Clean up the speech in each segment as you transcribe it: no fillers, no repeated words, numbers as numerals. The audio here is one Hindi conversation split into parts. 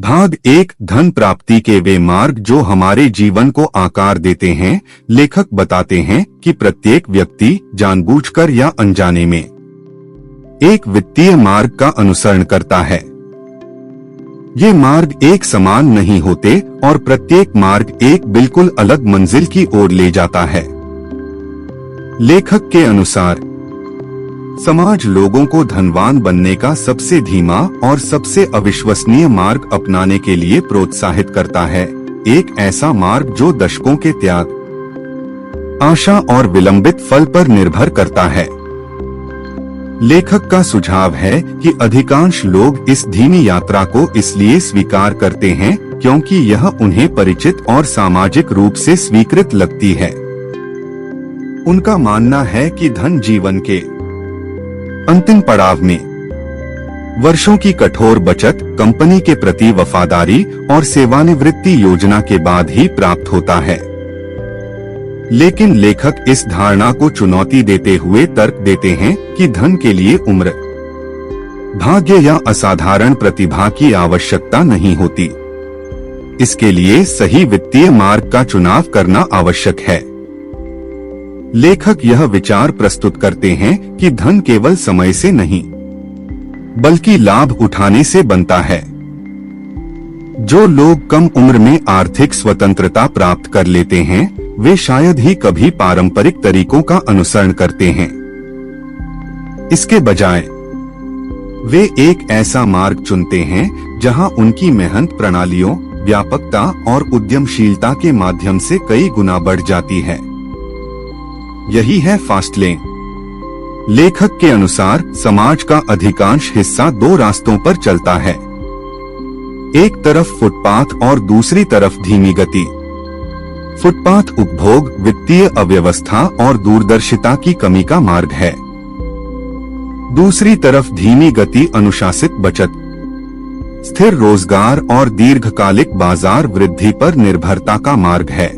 भाग एक, धन प्राप्ति के वे मार्ग जो हमारे जीवन को आकार देते हैं। लेखक बताते हैं कि प्रत्येक व्यक्ति जानबूझकर या अनजाने में एक वित्तीय मार्ग का अनुसरण करता है। ये मार्ग एक समान नहीं होते और प्रत्येक मार्ग एक बिल्कुल अलग मंजिल की ओर ले जाता है। लेखक के अनुसार समाज लोगों को धनवान बनने का सबसे धीमा और सबसे अविश्वसनीय मार्ग अपनाने के लिए प्रोत्साहित करता है। एक ऐसा मार्ग जो दशकों के त्याग, आशा और विलंबित फल पर निर्भर करता है। लेखक का सुझाव है कि अधिकांश लोग इस धीमी यात्रा को इसलिए स्वीकार करते हैं क्योंकि यह उन्हें परिचित और सामाजिक रूप से स्वीकृत लगती है। उनका मानना है कि धन जीवन के अंतिम पड़ाव में वर्षों की कठोर बचत, कंपनी के प्रति वफादारी और सेवानिवृत्ति योजना के बाद ही प्राप्त होता है। लेकिन लेखक इस धारणा को चुनौती देते हुए तर्क देते हैं कि धन के लिए उम्र, भाग्य या असाधारण प्रतिभा की आवश्यकता नहीं होती। इसके लिए सही वित्तीय मार्ग का चुनाव करना आवश्यक है। लेखक यह विचार प्रस्तुत करते हैं कि धन केवल समय से नहीं बल्कि लाभ उठाने से बनता है। जो लोग कम उम्र में आर्थिक स्वतंत्रता प्राप्त कर लेते हैं वे शायद ही कभी पारंपरिक तरीकों का अनुसरण करते हैं। इसके बजाय वे एक ऐसा मार्ग चुनते हैं जहां उनकी मेहनत प्रणालियों, व्यापकता और उद्यमशीलता के माध्यम से कई गुना बढ़ जाती है। यही है फास्ट लेन। लेखक के अनुसार समाज का अधिकांश हिस्सा दो रास्तों पर चलता है। एक तरफ फुटपाथ और दूसरी तरफ धीमी गति। फुटपाथ उपभोग, वित्तीय अव्यवस्था और दूरदर्शिता की कमी का मार्ग है। दूसरी तरफ धीमी गति अनुशासित बचत, स्थिर रोजगार और दीर्घकालिक बाजार वृद्धि पर निर्भरता का मार्ग है।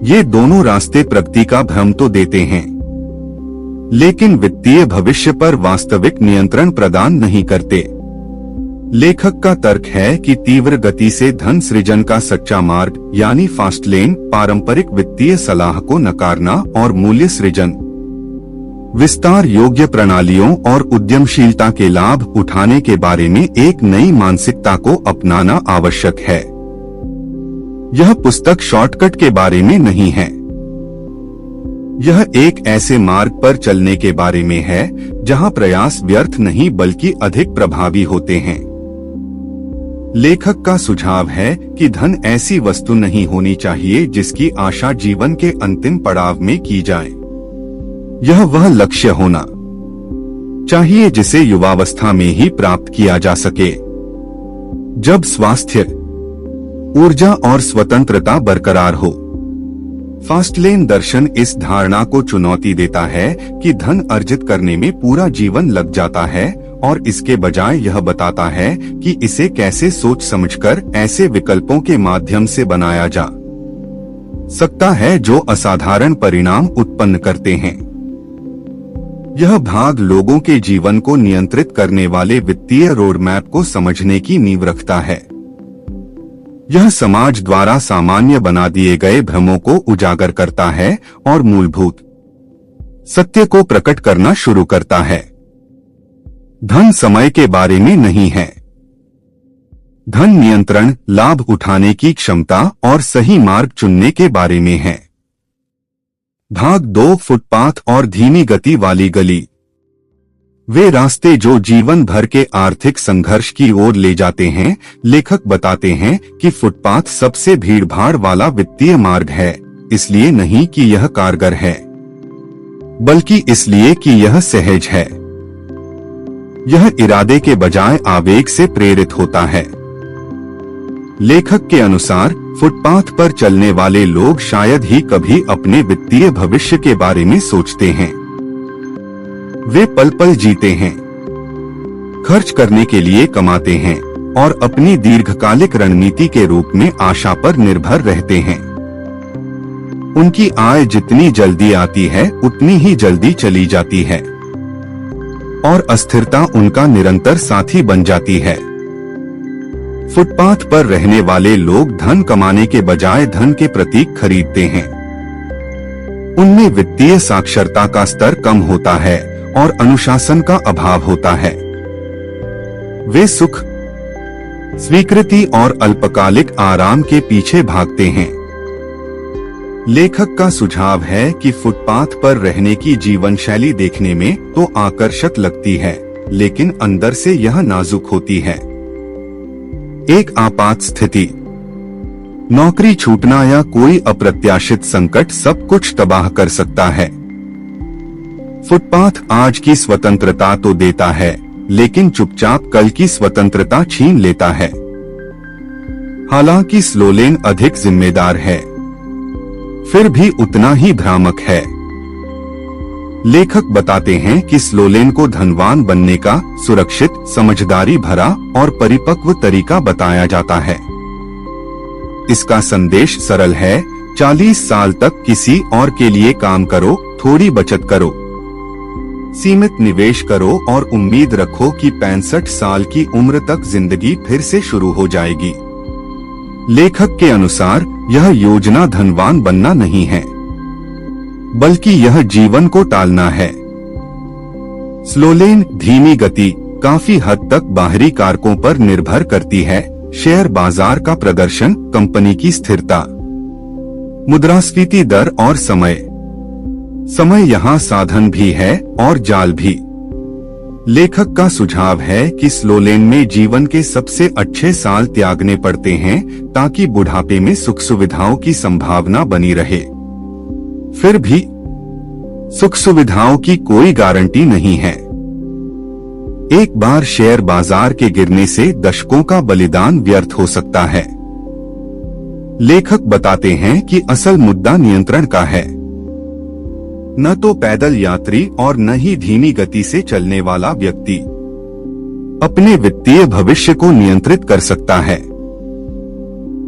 ये दोनों रास्ते प्रगति का भ्रम तो देते हैं, लेकिन वित्तीय भविष्य पर वास्तविक नियंत्रण प्रदान नहीं करते। लेखक का तर्क है कि तीव्र गति से धन सृजन का सच्चा मार्ग यानी फास्ट लेन पारंपरिक वित्तीय सलाह को नकारना और मूल्य सृजन, विस्तार योग्य प्रणालियों और उद्यमशीलता के लाभ उठाने के बारे में एक नई मानसिकता को अपनाना आवश्यक है। यह पुस्तक शॉर्टकट के बारे में नहीं है। यह एक ऐसे मार्ग पर चलने के बारे में है जहां प्रयास व्यर्थ नहीं बल्कि अधिक प्रभावी होते हैं। लेखक का सुझाव है कि धन ऐसी वस्तु नहीं होनी चाहिए जिसकी आशा जीवन के अंतिम पड़ाव में की जाए। यह वह लक्ष्य होना चाहिए जिसे युवावस्था में ही प्राप्त किया जा सके, जब स्वास्थ्य, ऊर्जा और स्वतंत्रता बरकरार हो। फास्ट लेन दर्शन इस धारणा को चुनौती देता है कि धन अर्जित करने में पूरा जीवन लग जाता है और इसके बजाय यह बताता है कि इसे कैसे सोच समझकर ऐसे विकल्पों के माध्यम से बनाया जा सकता है जो असाधारण परिणाम उत्पन्न करते हैं। यह भाग लोगों के जीवन को नियंत्रित करने वाले वित्तीय रोडमैप को समझने की नींव रखता है। यह समाज द्वारा सामान्य बना दिए गए भ्रमों को उजागर करता है और मूलभूत सत्य को प्रकट करना शुरू करता है। धन समय के बारे में नहीं है। धन नियंत्रण, लाभ उठाने की क्षमता और सही मार्ग चुनने के बारे में है। भाग 2, फुटपाथ और धीमी गति वाली गली। वे रास्ते जो जीवन भर के आर्थिक संघर्ष की ओर ले जाते हैं। लेखक बताते हैं कि फुटपाथ सबसे भीड़भाड़ वाला वित्तीय मार्ग है, इसलिए नहीं कि यह कारगर है, बल्कि इसलिए कि यह सहज है। यह इरादे के बजाय आवेग से प्रेरित होता है। लेखक के अनुसार फुटपाथ पर चलने वाले लोग शायद ही कभी अपने वित्तीय भविष्य के बारे में सोचते हैं। वे पल पल जीते हैं, खर्च करने के लिए कमाते हैं और अपनी दीर्घकालिक रणनीति के रूप में आशा पर निर्भर रहते हैं। उनकी आय जितनी जल्दी आती है उतनी ही जल्दी चली जाती है और अस्थिरता उनका निरंतर साथी बन जाती है। फुटपाथ पर रहने वाले लोग धन कमाने के बजाय धन के प्रतीक खरीदते हैं। उनमें वित्तीय साक्षरता का स्तर कम होता है और अनुशासन का अभाव होता है। वे सुख, स्वीकृति और अल्पकालिक आराम के पीछे भागते हैं। लेखक का सुझाव है कि फुटपाथ पर रहने की जीवन शैली देखने में तो आकर्षक लगती है, लेकिन अंदर से यह नाजुक होती है। एक आपात स्थिति, नौकरी छूटना या कोई अप्रत्याशित संकट सब कुछ तबाह कर सकता है। फुटपाथ आज की स्वतंत्रता तो देता है, लेकिन चुपचाप कल की स्वतंत्रता छीन लेता है। हालांकि स्लो लेन अधिक जिम्मेदार है, फिर भी उतना ही भ्रामक है। लेखक बताते हैं कि स्लो लेन को धनवान बनने का सुरक्षित, समझदारी भरा और परिपक्व तरीका बताया जाता है। इसका संदेश सरल है, 40 साल तक किसी और के लिए काम करो, थोड़ी बचत करो, सीमित निवेश करो और उम्मीद रखो कि 65 साल की उम्र तक जिंदगी फिर से शुरू हो जाएगी। लेखक के अनुसार यह योजना धनवान बनना नहीं है, बल्कि यह जीवन को टालना है। स्लो लेन, धीमी गति काफी हद तक बाहरी कारकों पर निर्भर करती है। शेयर बाजार का प्रदर्शन, कंपनी की स्थिरता, मुद्रास्फीति दर और समय यहाँ साधन भी है और जाल भी। लेखक का सुझाव है कि स्लो लेन में जीवन के सबसे अच्छे साल त्यागने पड़ते हैं ताकि बुढ़ापे में सुख सुविधाओं की संभावना बनी रहे। फिर भी सुख सुविधाओं की कोई गारंटी नहीं है। एक बार शेयर बाजार के गिरने से दशकों का बलिदान व्यर्थ हो सकता है। लेखक बताते हैं कि असल मुद्दा नियंत्रण का है, न तो पैदल यात्री और न ही धीमी गति से चलने वाला व्यक्ति अपने वित्तीय भविष्य को नियंत्रित कर सकता है।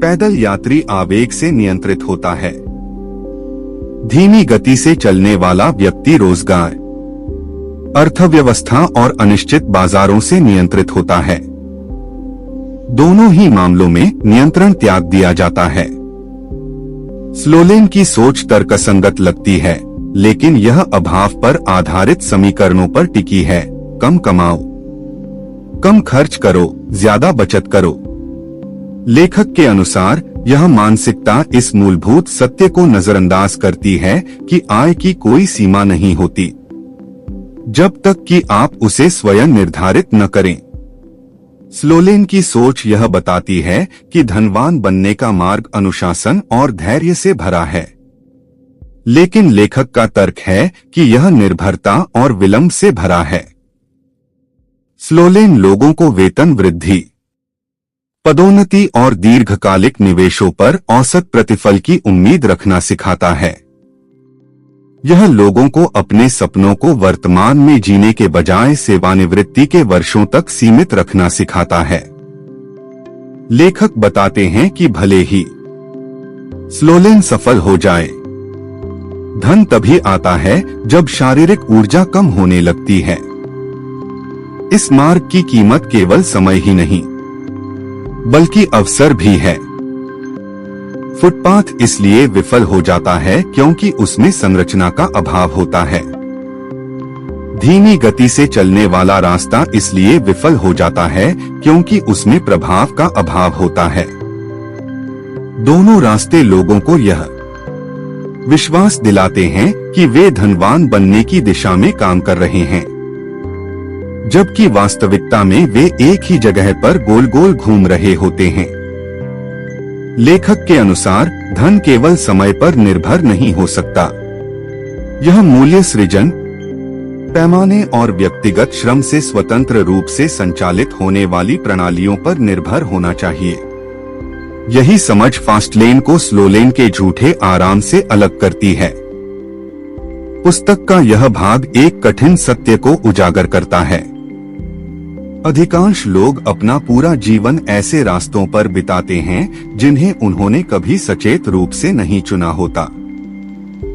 पैदल यात्री आवेग से नियंत्रित होता है, धीमी गति से चलने वाला व्यक्ति रोजगार, अर्थव्यवस्था और अनिश्चित बाजारों से नियंत्रित होता है। दोनों ही मामलों में नियंत्रण त्याग दिया जाता है। स्लो लेन की सोच तर्कसंगत लगती है, लेकिन यह अभाव पर आधारित समीकरणों पर टिकी है। कम कमाओ, कम खर्च करो, ज्यादा बचत करो। लेखक के अनुसार यह मानसिकता इस मूलभूत सत्य को नजरअंदाज करती है कि आय की कोई सीमा नहीं होती, जब तक कि आप उसे स्वयं निर्धारित न करें। स्लो लेन की सोच यह बताती है कि धनवान बनने का मार्ग अनुशासन और धैर्य से भरा है, लेकिन लेखक का तर्क है कि यह निर्भरता और विलंब से भरा है। स्लो लेन लोगों को वेतन वृद्धि, पदोन्नति और दीर्घकालिक निवेशों पर औसत प्रतिफल की उम्मीद रखना सिखाता है। यह लोगों को अपने सपनों को वर्तमान में जीने के बजाय सेवानिवृत्ति के वर्षों तक सीमित रखना सिखाता है। लेखक बताते हैं कि भले ही स्लो लेन सफल हो जाए, धन तभी आता है जब शारीरिक ऊर्जा कम होने लगती है। इस मार्ग की कीमत केवल समय ही नहीं, बल्कि अवसर भी है। फुटपाथ इसलिए विफल हो जाता है क्योंकि उसमें संरचना का अभाव होता है। धीमी गति से चलने वाला रास्ता इसलिए विफल हो जाता है क्योंकि उसमें प्रभाव का अभाव होता है। दोनों रास्ते लोगों को यह विश्वास दिलाते हैं कि वे धनवान बनने की दिशा में काम कर रहे हैं, जबकि वास्तविकता में वे एक ही जगह पर गोल गोल घूम रहे होते हैं। लेखक के अनुसार धन केवल समय पर निर्भर नहीं हो सकता। यह मूल्य सृजन, पैमाने और व्यक्तिगत श्रम से स्वतंत्र रूप से संचालित होने वाली प्रणालियों पर निर्भर होना चाहिए। यही समझ फास्ट लेन को स्लो लेन के झूठे आराम से अलग करती है। पुस्तक का यह भाग एक कठिन सत्य को उजागर करता है। अधिकांश लोग अपना पूरा जीवन ऐसे रास्तों पर बिताते हैं जिन्हें उन्होंने कभी सचेत रूप से नहीं चुना होता।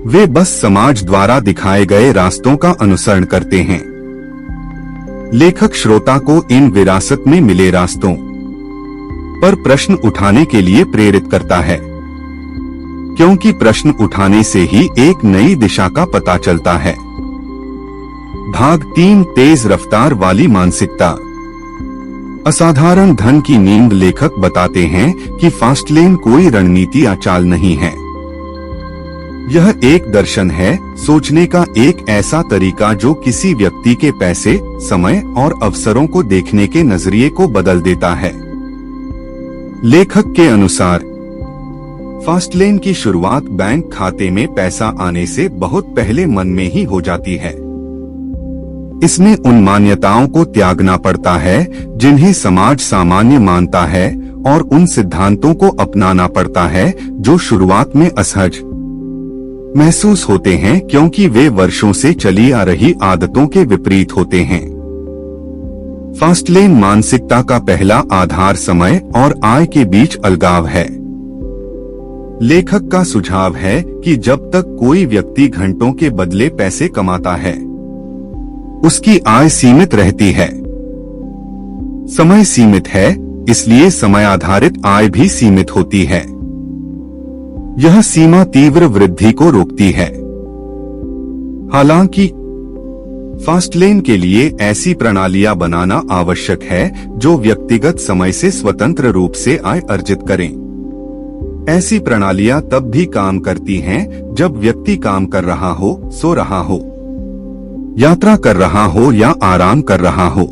वे बस समाज द्वारा दिखाए गए रास्तों का अनुसरण करते हैं। लेखक श्रोता को इन विरासत में मिले रास्तों पर प्रश्न उठाने के लिए प्रेरित करता है, क्योंकि प्रश्न उठाने से ही एक नई दिशा का पता चलता है। भाग 3 तेज रफ्तार वाली मानसिकता। असाधारण धन की नींद। लेखक बताते हैं कि फास्ट लेन कोई रणनीति या चाल नहीं है। यह एक दर्शन है, सोचने का एक ऐसा तरीका जो किसी व्यक्ति के पैसे, समय और अवसरों को देखने के नजरिए को बदल देता है। लेखक के अनुसार फास्ट लेन की शुरुआत बैंक खाते में पैसा आने से बहुत पहले मन में ही हो जाती है। इसमें उन मान्यताओं को त्यागना पड़ता है जिन्हें समाज सामान्य मानता है, और उन सिद्धांतों को अपनाना पड़ता है जो शुरुआत में असहज महसूस होते हैं, क्योंकि वे वर्षों से चली आ रही आदतों के विपरीत होते हैं। फास्ट लेन मानसिकता का पहला आधार समय और आय के बीच अलगाव है। लेखक का सुझाव है कि जब तक कोई व्यक्ति घंटों के बदले पैसे कमाता है, उसकी आय सीमित रहती है। समय सीमित है, इसलिए समय आधारित आय भी सीमित होती है। यह सीमा तीव्र वृद्धि को रोकती है। हालांकि फास्ट लेन के लिए ऐसी प्रणालियां बनाना आवश्यक है जो व्यक्तिगत समय से स्वतंत्र रूप से आय अर्जित करें। ऐसी प्रणालियां तब भी काम करती हैं जब व्यक्ति काम कर रहा हो, सो रहा हो, यात्रा कर रहा हो या आराम कर रहा हो।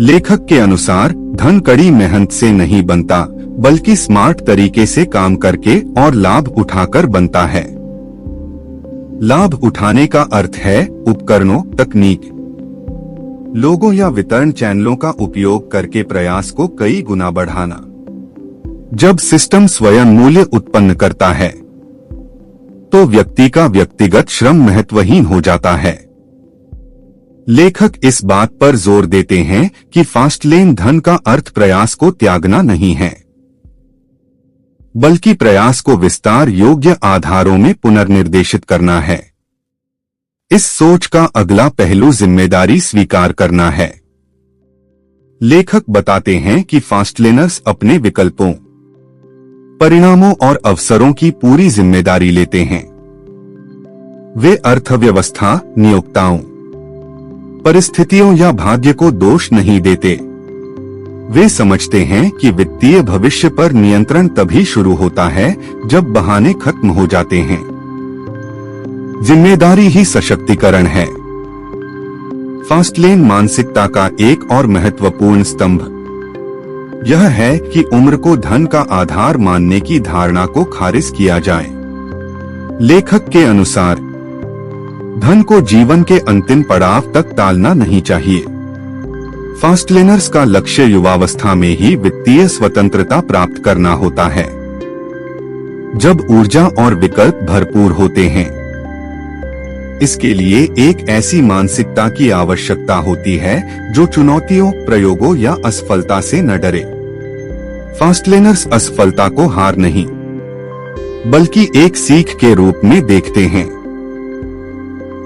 लेखक के अनुसार धन कड़ी मेहनत से नहीं बनता, बल्कि स्मार्ट तरीके से काम करके और लाभ उठाकर बनता है। लाभ उठाने का अर्थ है उपकरणों, तकनीक, लोगों या वितरण चैनलों का उपयोग करके प्रयास को कई गुना बढ़ाना। जब सिस्टम स्वयं मूल्य उत्पन्न करता है, तो व्यक्ति का व्यक्तिगत श्रम महत्वहीन हो जाता है। लेखक इस बात पर जोर देते हैं कि फास्ट लेन धन का अर्थ प्रयास को त्यागना नहीं है, बल्कि प्रयास को विस्तार योग्य आधारों में पुनर्निर्देशित करना है। इस सोच का अगला पहलू जिम्मेदारी स्वीकार करना है। लेखक बताते हैं कि फास्ट लेनर्स अपने विकल्पों, परिणामों और अवसरों की पूरी जिम्मेदारी लेते हैं। वे अर्थव्यवस्था, नियोक्ताओं, परिस्थितियों या भाग्य को दोष नहीं देते। वे समझते हैं कि वित्तीय भविष्य पर नियंत्रण तभी शुरू होता है जब बहाने खत्म हो जाते हैं। जिम्मेदारी ही सशक्तिकरण है। फास्ट लेन मानसिकता का एक और महत्वपूर्ण स्तंभ यह है कि उम्र को धन का आधार मानने की धारणा को खारिज किया जाए। लेखक के अनुसार धन को जीवन के अंतिम पड़ाव तक टालना नहीं चाहिए। फास्ट लेनर्स का लक्ष्य युवावस्था में ही वित्तीय स्वतंत्रता प्राप्त करना होता है, जब ऊर्जा और विकल्प भरपूर होते हैं। इसके लिए एक ऐसी मानसिकता की आवश्यकता होती है जो चुनौतियों, प्रयोगों या असफलता से न डरे। फास्ट लेनर्स असफलता को हार नहीं, बल्कि एक सीख के रूप में देखते हैं।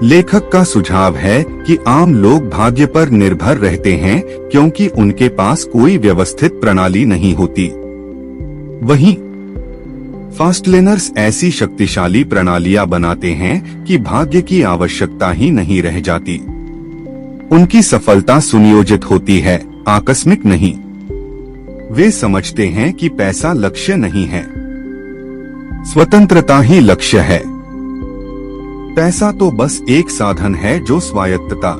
लेखक का सुझाव है कि आम लोग भाग्य पर निर्भर रहते हैं क्योंकि उनके पास कोई व्यवस्थित प्रणाली नहीं होती। वहीं फास्ट लेनर्स ऐसी शक्तिशाली प्रणालियां बनाते हैं कि भाग्य की आवश्यकता ही नहीं रह जाती। उनकी सफलता सुनियोजित होती है, आकस्मिक नहीं। वे समझते हैं कि पैसा लक्ष्य नहीं है, स्वतंत्रता ही लक्ष्य है। पैसा तो बस एक साधन है जो स्वायत्तता,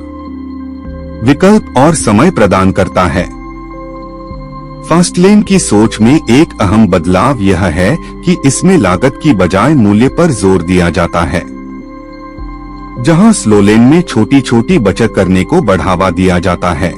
विकल्प और समय प्रदान करता है। फास्ट लेन की सोच में एक अहम बदलाव यह है कि इसमें लागत की बजाय मूल्य पर जोर दिया जाता है। जहां स्लो लेन में छोटी छोटी बचत करने को बढ़ावा दिया जाता है,